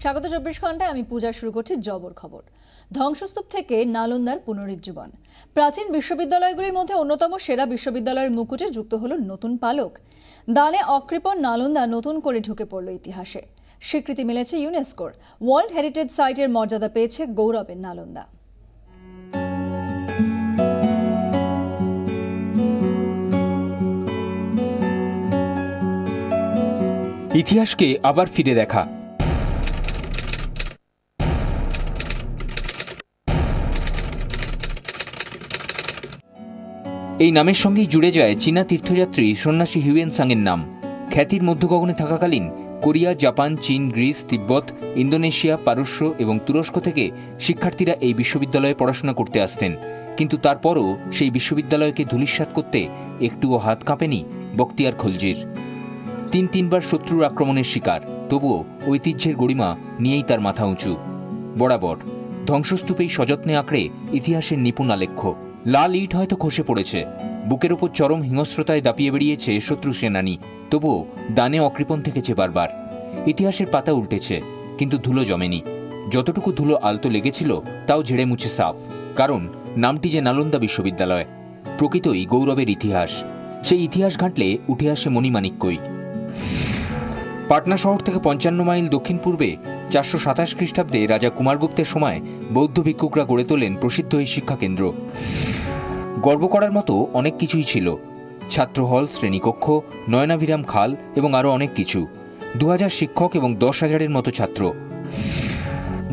স্বাগত 24 ঘন্টায় আমি পূজা শুরু করছি জবর খবর। ধ্বংসস্তূপ থেকে নালন্দার পুনরুজ্জীবন। প্রাচীন বিশ্ববিদ্যালয়গুলির মধ্যে অন্যতম সেরা বিশ্ববিদ্যালয়ের মুকুটে যুক্ত হলো নতুন পালক। দানে অকৃপণ নালন্দা নতুন করে ঢুকে পড়ল ইতিহাসে। স্বীকৃতি মিলেছে ইউনেস্কোর। ওয়ার্ল্ড হেরিটেজ সাইটের মর্যাদা পেয়েছে গৌরবের নালন্দা। ইতিহাসকে আবার ফিরে দেখা। এই নামের সঙ্গেই জুড়ে যায় চীনা তীর্থযাত্রী সন্ন্যাসী হিউয়েনসাংয়ের নাম। খ্যাতির মধ্যগগনে থাকাকালীন কোরিয়া, জাপান, চীন, গ্রিস, তিব্বত, ইন্দোনেশিয়া, পারস্য এবং তুরস্ক থেকে শিক্ষার্থীরা এই বিশ্ববিদ্যালয়ে পড়াশোনা করতে আসতেন। কিন্তু তারপরও সেই বিশ্ববিদ্যালয়কে ধূলিসাৎ করতে একটুও হাত কাঁপেনি বখতিয়ার খলজির। তিনবার শত্রুর আক্রমণের শিকার, তবুও ঐতিহ্যের গরিমা নিয়েই তার মাথা উঁচু। বরাবর ধ্বংসস্তূপেই সযত্নে আঁকড়ে ইতিহাসের নিপুণ আলেখ্য। লাল ইট হয়তো খসে পড়েছে, বুকের ওপর চরম হিংস্রতায় দাপিয়ে বেরিয়েছে শত্রু সেনানী, তবুও দানে অকৃপণ থেকেছে বারবার। ইতিহাসের পাতা উল্টেছে, কিন্তু ধুলো জমেনি। যতটুকু ধুলো আলতো লেগেছিল তাও ঝেড়ে মুছে সাফ। কারণ নামটি যে নালন্দা বিশ্ববিদ্যালয়, প্রকৃতই গৌরবের ইতিহাস। সেই ইতিহাস ঘাঁটলে উঠে আসে মণিমাণিক্যই। পাটনা শহর থেকে 55 মাইল দক্ষিণ পূর্বে 427 খ্রিস্টাব্দে রাজা কুমারগুপ্তের সময় বৌদ্ধ ভিক্ষুকরা গড়ে তোলেন প্রসিদ্ধ এই শিক্ষাকেন্দ্র। গর্ব করার মতো অনেক কিছুই ছিল। ছাত্র হল, শ্রেণীকক্ষ, নয়নাভিরাম খাল এবং আরও অনেক কিছু। 2000 শিক্ষক এবং 10,000-এর মতো ছাত্র।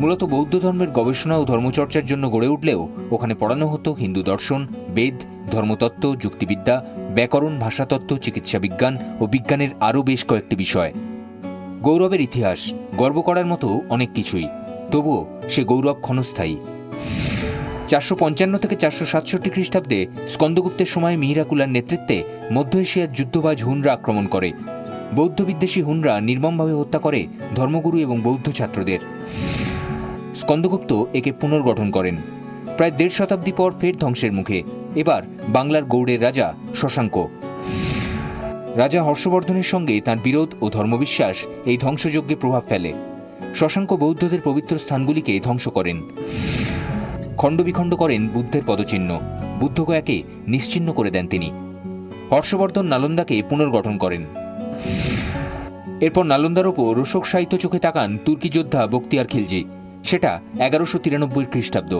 মূলত বৌদ্ধ ধর্মের গবেষণা ও ধর্মচর্চার জন্য গড়ে উঠলেও ওখানে পড়ানো হতো হিন্দু দর্শন, বেদ, ধর্মতত্ত্ব, যুক্তিবিদ্যা, ব্যাকরণ, ভাষাতত্ত্ব, চিকিৎসা বিজ্ঞান ও বিজ্ঞানের আরও বেশ কয়েকটি বিষয়। গৌরবের ইতিহাস, গর্ব করার মতো অনেক কিছুই, তবুও সে গৌরব ক্ষণস্থায়ী। 455 থেকে 467 খ্রিস্টাব্দে স্কন্দগুপ্তের সময় মিহিরাকুলার নেতৃত্বে মধ্য এশিয়ার যুদ্ধবাজ হুনরা আক্রমণ করে। বৌদ্ধ বিদ্বেষী হুনরা নির্মমভাবে হত্যা করে ধর্মগুরু এবং বৌদ্ধ ছাত্রদের। স্কন্দগুপ্ত একে পুনর্গঠন করেন। প্রায় 1.5 শতাব্দী পর ফের ধ্বংসের মুখে। এবার বাংলার গৌড়ের রাজা শশাঙ্ক। রাজা হর্ষবর্ধনের সঙ্গে তাঁর বিরোধ ও ধর্মবিশ্বাস এই ধ্বংসযজ্ঞে প্রভাব ফেলে। শশাঙ্ক বৌদ্ধদের পবিত্র স্থানগুলিকে ধ্বংস করেন, খণ্ডবিখণ্ড করেন বুদ্ধের পদচিহ্ন, বুদ্ধগয়াকে নিশ্চিহ্ন করে দেন তিনি। হর্ষবর্ধন নালন্দাকে পুনর্গঠন করেন। এরপর নালন্দার ওপর রোষক সাহিত্য চোখে তাকান তুর্কি যোদ্ধা বখতিয়ার খিলজি। সেটা 1193 খ্রিস্টাব্দ।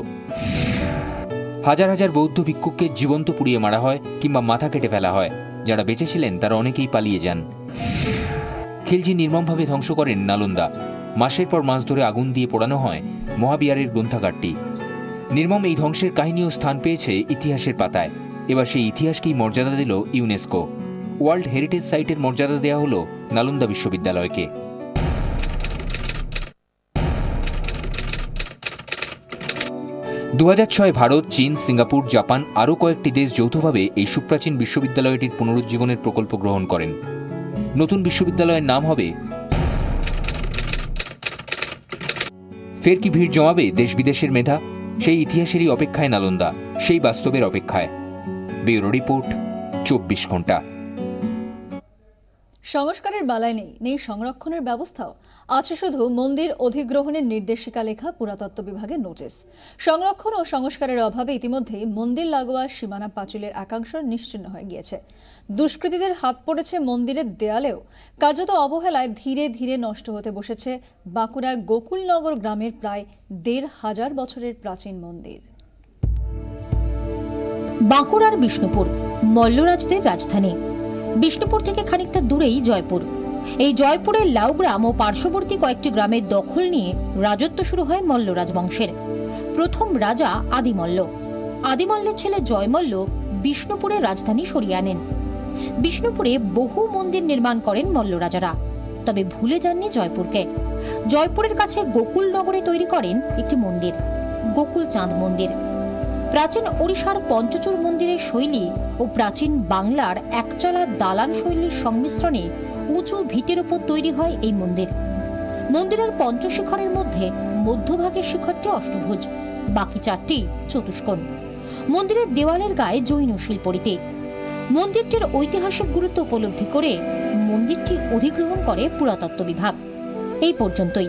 হাজার হাজার বৌদ্ধ ভিক্ষুককে জীবন্ত পুড়িয়ে মারা হয় কিংবা মাথা কেটে ফেলা হয়। যারা বেঁচে ছিলেন তারা অনেকেই পালিয়ে যান। খিলজি নির্মমভাবে ধ্বংস করেন নালন্দা। মাসের পর মাস ধরে আগুন দিয়ে পোড়ানো হয় মহাবিহারের গ্রন্থাগারটি। নির্মম এই ধ্বংসের কাহিনীও স্থান পেয়েছে ইতিহাসের পাতায়। এবার সেই ইতিহাসকেই মর্যাদা দিল ইউনেস্কো। ওয়ার্ল্ড হেরিটেজ সাইটের মর্যাদা দেওয়া হল নালন্দা বিশ্ববিদ্যালয়কে। 2006 ভারত, চীন, সিঙ্গাপুর, জাপান আরও কয়েকটি দেশ যৌথভাবে এই সুপ্রাচীন বিশ্ববিদ্যালয়টির পুনরুজ্জীবনের প্রকল্প গ্রহণ করেন। নতুন বিশ্ববিদ্যালয়ের নাম হবে। ফের কি ভিড় জমাবে দেশ বিদেশের মেধা? সেই ইতিহাসেরই অপেক্ষায় নালন্দা, সেই বাস্তবের অপেক্ষায়। ব্যুরো রিপোর্ট, 24 ঘন্টা। সংস্কারের বালায় নেই সংরক্ষণের ব্যবস্থাও। আছে শুধু মন্দির অধিগ্রহণের নির্দেশিকা লেখা পুরাতত্ত্ব বিভাগের নোটিশ। সংরক্ষণ ও সংস্কারের অভাবে ইতিমধ্যেই মন্দির লাগোয়া সীমানা পাঁচিলের একাংশ নিশ্চিহ্ন হয়ে গিয়েছে। দুষ্কৃতীদের হাত পড়েছে মন্দিরের দেয়ালেও। কার্যত অবহেলায় ধীরে ধীরে নষ্ট হতে বসেছে বাঁকুড়ার গোকুলনগর গ্রামের প্রায় 1,500 বছরের প্রাচীন মন্দির। বাঁকুড়ার বিষ্ণুপুর মল্লরাজদের রাজধানী। বিষ্ণুপুর থেকে খানিকটা দূরেই জয়পুর। এই জয়পুরের লাউগ্রাম ও পার্শ্ববর্তী কয়েকটি গ্রামের দখল নিয়ে রাজত্ব শুরু হয় মল্ল রাজবংশের। প্রথম রাজা আদিমল্ল। আদিমল্লের ছেলে জয়মল্ল বিষ্ণুপুরের রাজধানী সরিয়ে আনেন। বিষ্ণুপুরে বহু মন্দির নির্মাণ করেন মল্ল রাজারা, তবে ভুলে যাননি জয়পুরকে। জয়পুরের কাছে গোকুলনগরে তৈরি করেন একটি মন্দির, গোকুল চাঁদ মন্দির। প্রাচীন ওড়িশার পঞ্চচূড় মন্দিরের শৈলী ও প্রাচীন বাংলার একচালা দালান শৈলীর সংমিশ্রণে উঁচু ভিটের উপর তৈরি হয় এই মন্দির। মন্দিরের পঞ্চশিখরের মধ্যে মধ্যভাগের শিখরটি অষ্টভুজ, বাকি 4টি চতুষ্কোণ। মন্দিরের দেওয়ালের গায়ে জৈন শিল্পরীতি। মন্দিরটির ঐতিহাসিক গুরুত্ব উপলব্ধি করে মন্দিরটি অধিগ্রহণ করে পুরাতত্ত্ব বিভাগ। এই পর্যন্তই।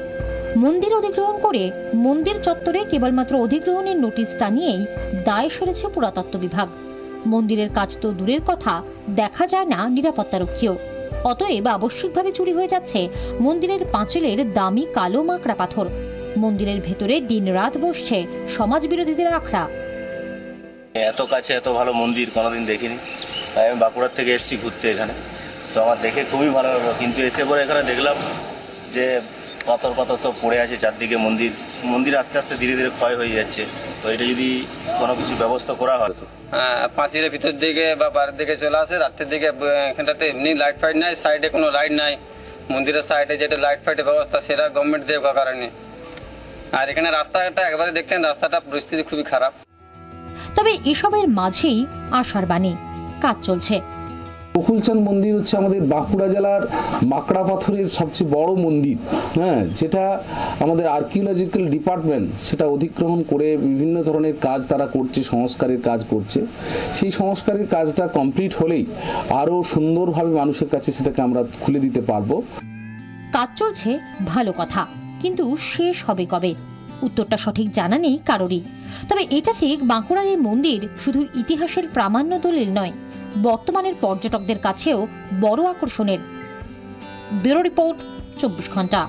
মন্দির অধিগ্রহণ করে মন্দির চত্বরে কেবলমাত্র অধিগ্রহণের নোটিশ টানিয়েই দায় সেরেছে পুরাতত্ত্ব বিভাগ। মন্দিরের কাজ তো দূরের কথা, দেখা যায় না নিরাপত্তারক্ষীও। অতএব আবশ্যিকভাবে চুরি হয়ে যাচ্ছে মন্দিরের পাঁচিলের দামি কালো মাকড়া পাথর। মন্দিরের ভেতরে দিনরাত বসছে সমাজ বিরোধীদের আখড়া। এত কাছে এত ভালো মন্দির কোনোদিন দেখিনি, তাই আমি বাঁকুড়ার থেকে এসেছি ঘুরতে এখানে। তো আমার দেখে খুবই ভালো লাগলো, কিন্তু এসে পরে এখানে দেখলাম যে পাথর পাথর সব পড়ে আছে চারদিকে। মন্দির আস্তে আস্তে ধীরে ধীরে ক্ষয় হয়ে যাচ্ছে। তো এটা যদি কোনো কিছু ব্যবস্থা করা হয় তো। পাঁচিলের ভিতর দিকে বা বাইরের দিকে চলে আসে, রাত্রের দিকে এখানটাতে এমনি লাইট ফাইট নাই, সাইডে কোনো লাইট নাই। মন্দিরের সাইডে যেটা লাইট ফাইটের ব্যবস্থা সেটা গভর্নমেন্ট দেওয়ার কারণে। আর এখানে রাস্তাটা একবারে দেখছেন, রাস্তাটা পরিস্থিতি খুবই খারাপ। তবে এসবের মাঝেই আশার বাণী, কাজ চলছে। গোকুলচাঁদ মন্দির হচ্ছে আমাদের বাঁকুড়া জেলার মাকড়া পাথরের সবচেয়ে বড় মন্দির, যেটা আমাদের আর্কিওলজিক্যাল ডিপার্টমেন্ট সেটা অধিগ্রহণ করে বিভিন্ন ধরনের কাজ তারা করছে, সংস্কারের কাজ করছে। সেই সংস্কারের কাজটা কমপ্লিট হলেই আরও সুন্দরভাবে মানুষের কাছে সেটাকে আমরা খুলে দিতে পারবো। কাজ চলছে, ভালো কথা, কিন্তু শেষ হবে কবে? উত্তরটা সঠিক জানা নেই কারোরই। তবে এটা ঠিক, বাঁকুড়ার এই মন্দির শুধু ইতিহাসের প্রামাণ্য দলিল নয়, বর্তমানের পর্যটকদের কাছেও বড় আকর্ষণের। ব্যুরো রিপোর্ট, 24 ঘন্টা।